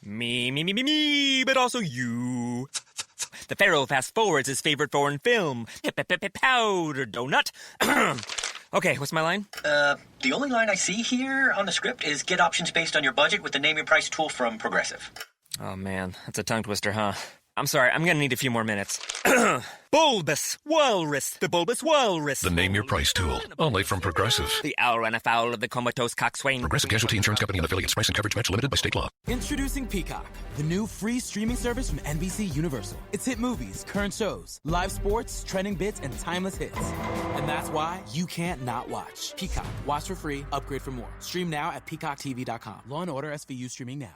Me, but also you. The Pharaoh fast forwards his favorite foreign film, Powder Donut. Okay, what's my line? The only line I see here on the script is get options based on your budget with the Name Your Price tool from Progressive. Oh man, that's a tongue twister, huh? I'm sorry, I'm gonna need a few more minutes. Bulbous Walrus, the Bulbous Walrus. The Name Your Price tool, only from Progressive. The owl ran afoul of the comatose coxswain. Progressive Casualty Insurance Company and affiliates. Price and coverage match limited by state law. Introducing Peacock, the new free streaming service from NBC Universal. It's hit movies, current shows, live sports, trending bits, and timeless hits. And that's why you can't not watch. Peacock. Watch for free, upgrade for more. Stream now at peacocktv.com. Law & Order SVU streaming now.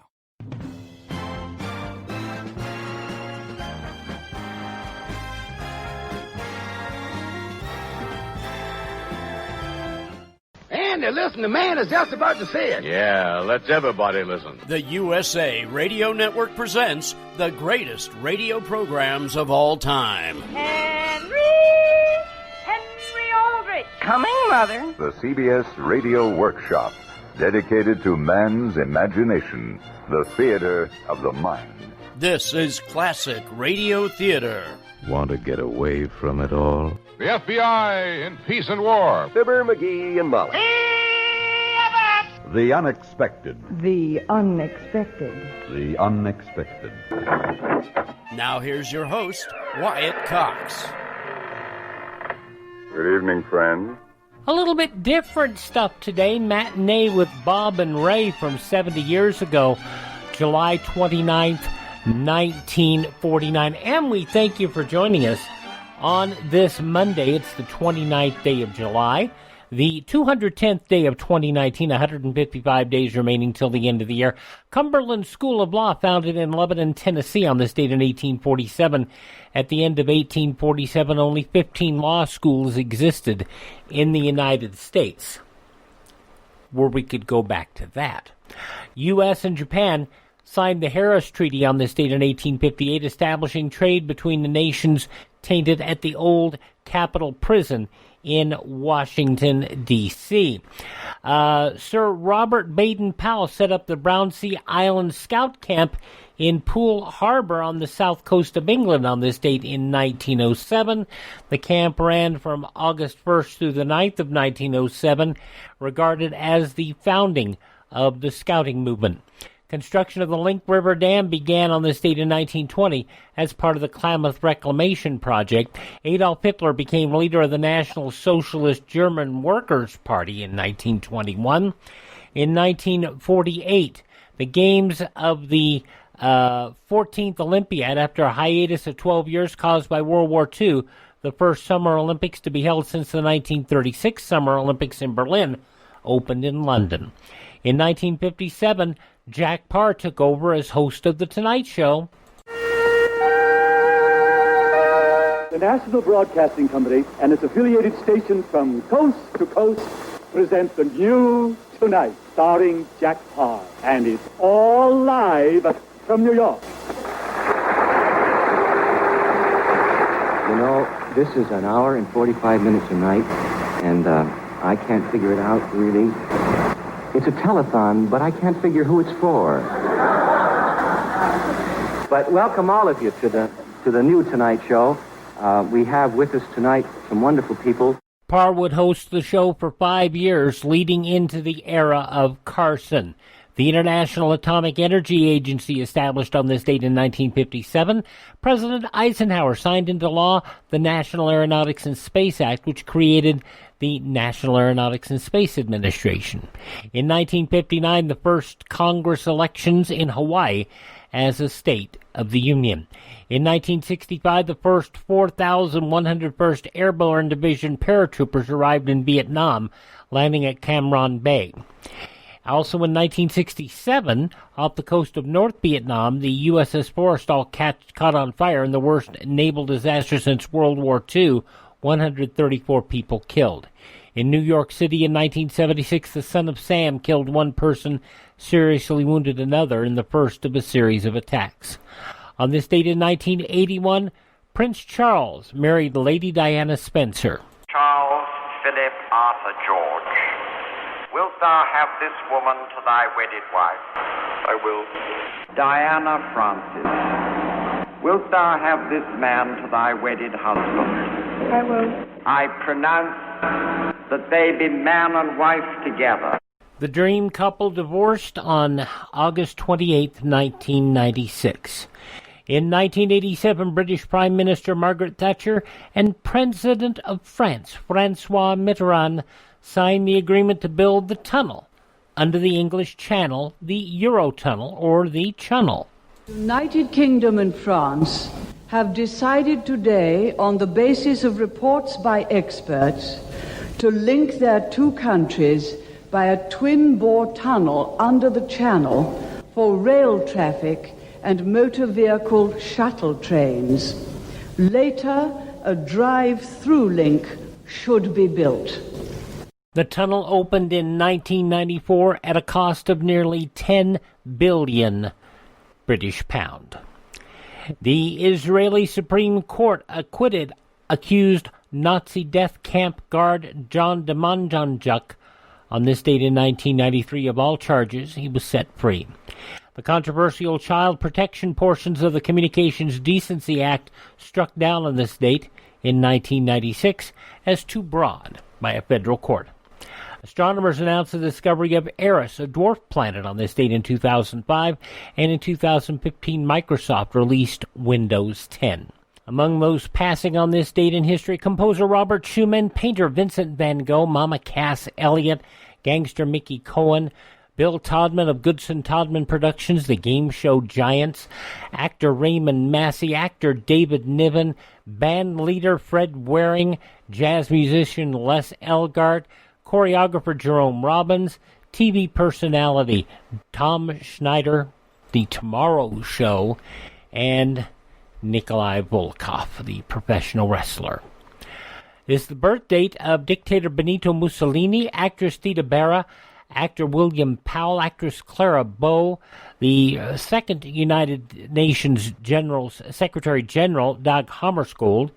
Andy, listen, the man is just about to say it. Yeah, let's everybody listen. The USA Radio Network presents the greatest radio programs of all time. Henry Aldrich. Coming, Mother. The CBS Radio Workshop, dedicated to man's imagination, the theater of the mind. This is classic radio theater. Want to get away from it all? The FBI in Peace and War. Fibber, McGee, and Molly. The unexpected. The unexpected. The unexpected. Now here's your host, Wyatt Cox. Good evening, friends. A little bit different stuff today. Matinee with Bob and Ray from 70 years ago, July 29th, 1949. And we thank you for joining us on this Monday. It's the 29th day of July, the 210th day of 2019, 155 days remaining till the end of the year. Cumberland School of Law, founded in Lebanon, Tennessee on this date in 1847. At the end of 1847, only 15 law schools existed in the United States, where we could go back to that. U.S. and Japan signed the Harris Treaty on this date in 1858, establishing trade between the nations, tainted at the old Capitol Prison in Washington, D.C. Sir Robert Baden-Powell set up the Brownsea Island Scout Camp in Poole Harbor on the south coast of England on this date in 1907. The camp ran from August 1st through the 9th of 1907, regarded as the founding of the scouting movement. Construction of the Link River Dam began on this date in 1920 as part of the Klamath Reclamation Project. Adolf Hitler became leader of the National Socialist German Workers' Party in 1921. In 1948, the games of the 14th Olympiad, after a hiatus of 12 years caused by World War II, the first Summer Olympics to be held since the 1936 Summer Olympics in Berlin, opened in London. In 1957, Jack Parr took over as host of The Tonight Show. The National Broadcasting Company and its affiliated stations from coast to coast present the new Tonight, starring Jack Parr. And it's all live from New York. You know, this is an hour and 45 minutes a night, and I can't figure it out, really. It's a telethon, but I can't figure who it's for. But welcome all of you to the new Tonight Show. We have with us tonight some wonderful people. Parr would host the show for 5 years, leading into the era of Carson. The International Atomic Energy Agency, established on this date in 1957, President Eisenhower signed into law the National Aeronautics and Space Act, which created the National Aeronautics and Space Administration. In 1959, the first Congress elections in Hawaii as a state of the Union. In 1965, the first 4,101st Airborne Division paratroopers arrived in Vietnam, landing at Cam Ranh Bay. Also in 1967, off the coast of North Vietnam, the USS Forrestal caught on fire in the worst naval disaster since World War II, 134 people killed. In New York City in 1976, the Son of Sam killed one person, seriously wounded another in the first of a series of attacks. On this date in 1981, Prince Charles married Lady Diana Spencer. Charles Philip Arthur George, Wilt thou have this woman to thy wedded wife? I will. Diana Francis. Wilt thou have this man to thy wedded husband? I will. I pronounce that they be man and wife together. The dream couple divorced on August 28, 1996. In 1987, British Prime Minister Margaret Thatcher and President of France, Francois Mitterrand, signed the agreement to build the tunnel under the English Channel, the Eurotunnel, or the Channel. The United Kingdom and France have decided today, on the basis of reports by experts, to link their two countries by a twin-bore tunnel under the Channel for rail traffic and motor vehicle shuttle trains. Later, a drive-through link should be built. The tunnel opened in 1994 at a cost of nearly 10 billion British pound. The Israeli Supreme Court acquitted accused Nazi death camp guard John Demanjanjuk on this date in 1993 of all charges. He was set free. The controversial child protection portions of the Communications Decency Act struck down on this date in 1996 as too broad by a federal court. Astronomers announced the discovery of Eris, a dwarf planet, on this date in 2005, and in 2015 Microsoft released Windows 10. Among those passing on this date in history, composer Robert Schumann, painter Vincent van Gogh, Mama Cass Elliot, gangster Mickey Cohen, Bill Todman of Goodson Todman Productions, the game show Giants, actor Raymond Massey, actor David Niven, band leader Fred Waring, jazz musician Les Elgart, choreographer Jerome Robbins, TV personality Tom Schneider, The Tomorrow Show, and Nikolai Volkov, the professional wrestler. This is the birth date of dictator Benito Mussolini, actress Theda Bara, actor William Powell, actress Clara Bow, the second United Nations Secretary General Dag Hammarskjöld,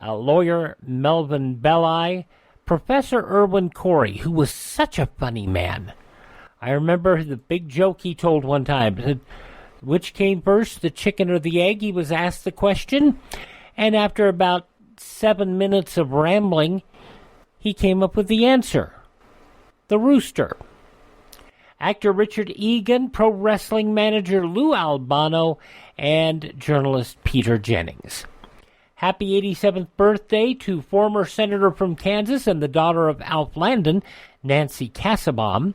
lawyer Melvin Belli, Professor Irwin Corey, who was such a funny man. I remember the big joke he told one time. Which came first, the chicken or the egg? He was asked the question, and after about 7 minutes of rambling, he came up with the answer. The rooster. Actor Richard Egan, pro wrestling manager Lou Albano, and journalist Peter Jennings. Happy 87th birthday to former senator from Kansas and the daughter of Alf Landon, Nancy Kassebaum.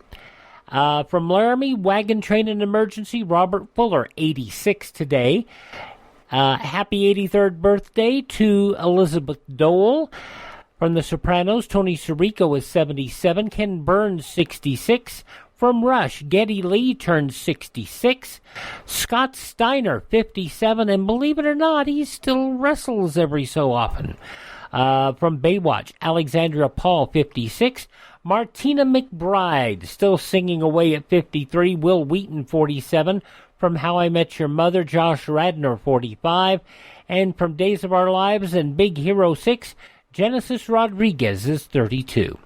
From Laramie, Wagon Train and Emergency, Robert Fuller, 86 today. Happy 83rd birthday to Elizabeth Dole. From The Sopranos, Tony Sirico is 77. Ken Burns, 66. From Rush, Geddy Lee turns 66. Scott Steiner, 57. And believe it or not, he still wrestles every so often. From Baywatch, Alexandria Paul, 56. Martina McBride, still singing away at 53. Will Wheaton, 47. From How I Met Your Mother, Josh Radnor, 45. And from Days of Our Lives and Big Hero 6, Genesis Rodriguez is 32.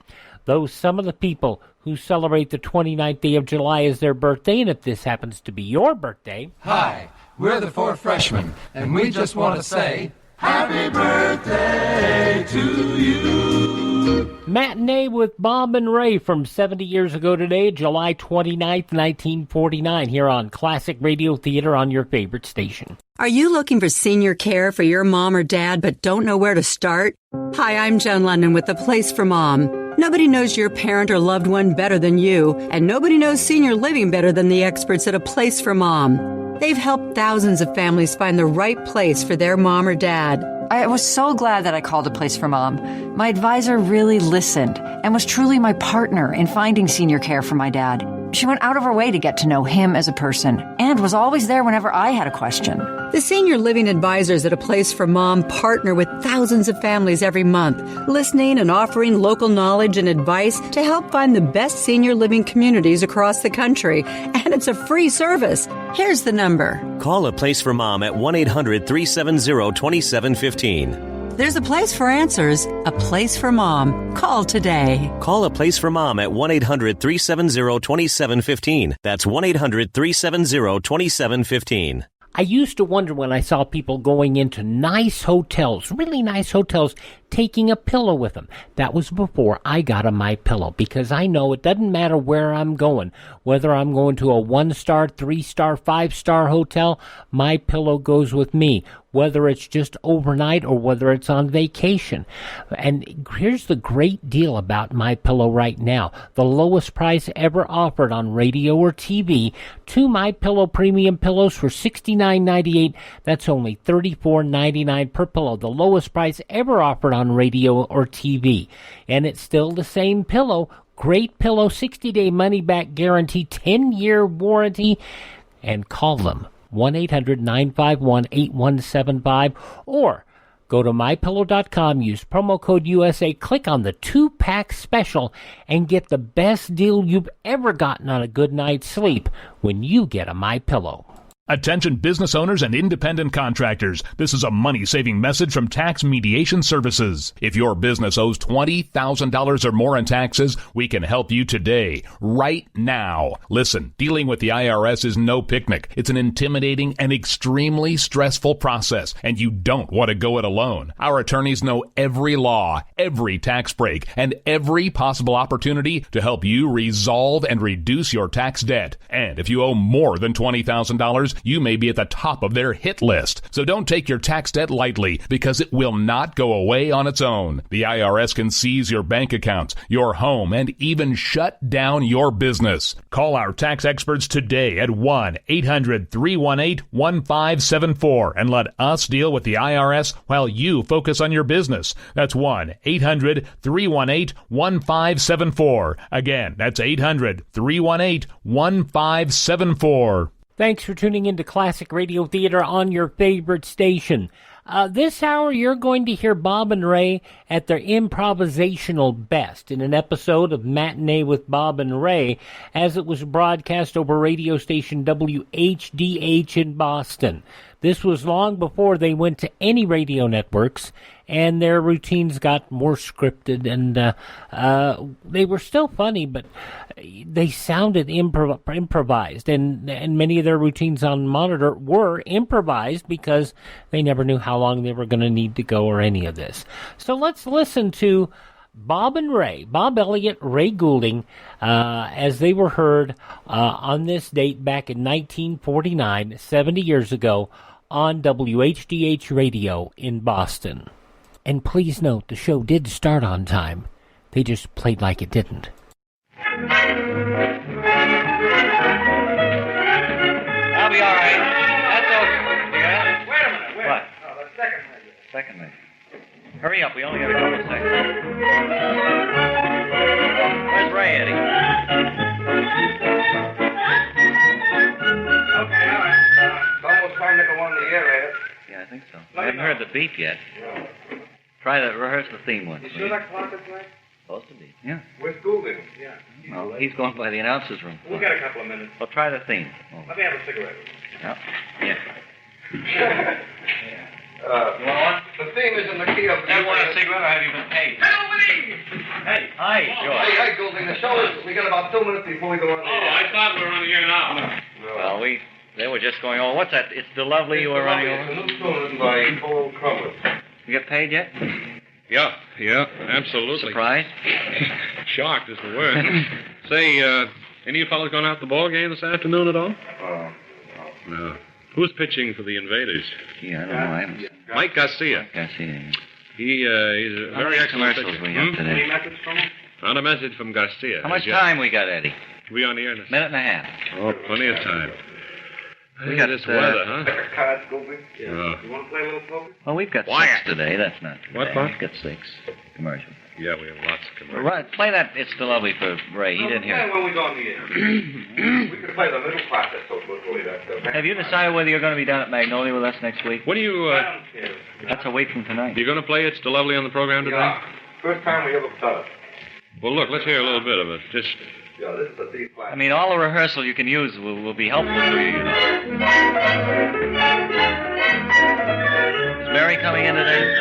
Those some of the people who celebrate the 29th day of July as their birthday, and if this happens to be your birthday... Hi, we're the Four Freshmen, and we just want to say... Happy birthday to you! Matinee with Bob and Ray from 70 years ago today, July 29th, 1949, here on Classic Radio Theater on your favorite station. Are you looking for senior care for your mom or dad but don't know where to start? Hi, I'm Jen London with The Place for Mom. Nobody knows your parent or loved one better than you, and nobody knows senior living better than the experts at A Place for Mom. They've helped thousands of families find the right place for their mom or dad. I was so glad that I called A Place for Mom. My advisor really listened and was truly my partner in finding senior care for my dad. She went out of her way to get to know him as a person and was always there whenever I had a question. The senior living advisors at A Place for Mom partner with thousands of families every month, listening and offering local knowledge and advice to help find the best senior living communities across the country. And it's a free service. Here's the number. Call A Place for Mom at 1-800-370-2715. There's a place for answers, a place for Mom. Call today. Call A Place for Mom at 1-800-370-2715. That's 1-800-370-2715. I used to wonder when I saw people going into nice hotels, really nice hotels, taking a pillow with them. That was before I got a MyPillow, because I know it doesn't matter where I'm going, whether I'm going to a 1-star, 3-star, 5-star hotel, MyPillow goes with me, whether it's just overnight or whether it's on vacation. And here's the great deal about MyPillow right now. The lowest price ever offered on radio or TV. 2 MyPillow premium pillows for $69.98. That's only $34.99 per pillow. The lowest price ever offered on radio or TV. And it's still the same pillow. Great pillow, 60-day money-back guarantee, 10-year warranty. And call them. 1-800-951-8175, or go to MyPillow.com, use promo code USA, click on the 2-pack special, and get the best deal you've ever gotten on a good night's sleep when you get a MyPillow. Attention business owners and independent contractors. This is a money-saving message from Tax Mediation Services. If your business owes $20,000 or more in taxes, we can help you today, right now. Listen, dealing with the IRS is no picnic. It's an intimidating and extremely stressful process, and you don't want to go it alone. Our attorneys know every law, every tax break, and every possible opportunity to help you resolve and reduce your tax debt. And if you owe more than $20,000, you may be at the top of their hit list. So don't take your tax debt lightly, because it will not go away on its own. The IRS can seize your bank accounts, your home, and even shut down your business. Call our tax experts today at 1-800-318-1574 and let us deal with the IRS while you focus on your business. That's 1-800-318-1574. Again, that's 800-318-1574. Thanks for tuning into Classic Radio Theater on your favorite station. This hour, you're going to hear Bob and Ray at their improvisational best in an episode of Matinee with Bob and Ray, as it was broadcast over radio station WHDH in Boston. This was long before they went to any radio networks, and their routines got more scripted, and they were still funny, but they sounded improvised, and many of their routines on monitor were improvised because they never knew how long they were going to need to go or any of this. So let's listen to Bob and Ray, Bob Elliott, Ray Goulding, as they were heard on this date back in 1949, 70 years ago, on WHDH Radio in Boston. And please note, the show did start on time. They just played like it didn't. I'll be all right. That's okay. Yeah? Wait a minute. What? Oh, the second measure. Second minute. Hurry up. We only got a couple of seconds. Where's Ray, Eddie? Okay, all right. It's almost time to go on the air, Ed. Yeah, I think so. I haven't heard the beat yet. Try to rehearse the theme once. You sure that clock is right? Supposed to be. Yeah. Where's Goulding? Yeah. Well, he's going by the announcer's room. We'll get a couple of minutes. Well, try the theme. Oh. Let me have a cigarette. Yeah. Yeah. You want one? The theme is in the key of... Do you want a cigarette, or have you been paid? Hey. Hi, George. Hey, Goulding, the show is... We got about 2 minutes before we go on the air. I thought we were on the air now. Well, they were just going over. What's that? It's the Lovely you were running over? It's a new tune written by Paul Crumlin. You get paid yet? Yeah, absolutely. Surprised? Shocked is the word. Say, any of you fellas going out to the ball game this afternoon at all? No. Who's pitching for the Invaders? Yeah, I don't know. Mike Garcia. Garcia. He's a very excellent pitcher. Any message from him? Not a message from Garcia. How much time we got, Eddie? We on the air in a minute and a half. Oh, plenty of time. We got this weather, huh? Like a card, Goulding? Yeah. You want to play a little poker? Well, we've got 6 today. That's not too What, bad. Bob? We've got 6 commercials. Yeah, we have lots of commercials. Right, play that It's the Lovely for Ray. He didn't hear Yeah, it. when we go on the air. We could play the middle class that's so good. Have you decided whether you're going to be down at Magnolia with us next week? What do you... I don't care. That's a week from tonight. You going to play It's the Lovely on the program today? Yeah. First time we ever done it. Well, look, let's hear a little bit of it. Just... Yeah, this is a D flat. I mean, all the rehearsal you can use will be helpful to you, you know. Is Barry coming in today?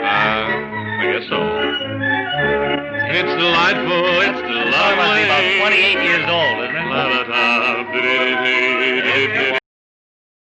I guess so. It's delightful, it's Must be about lovely. 28 years old, isn't it?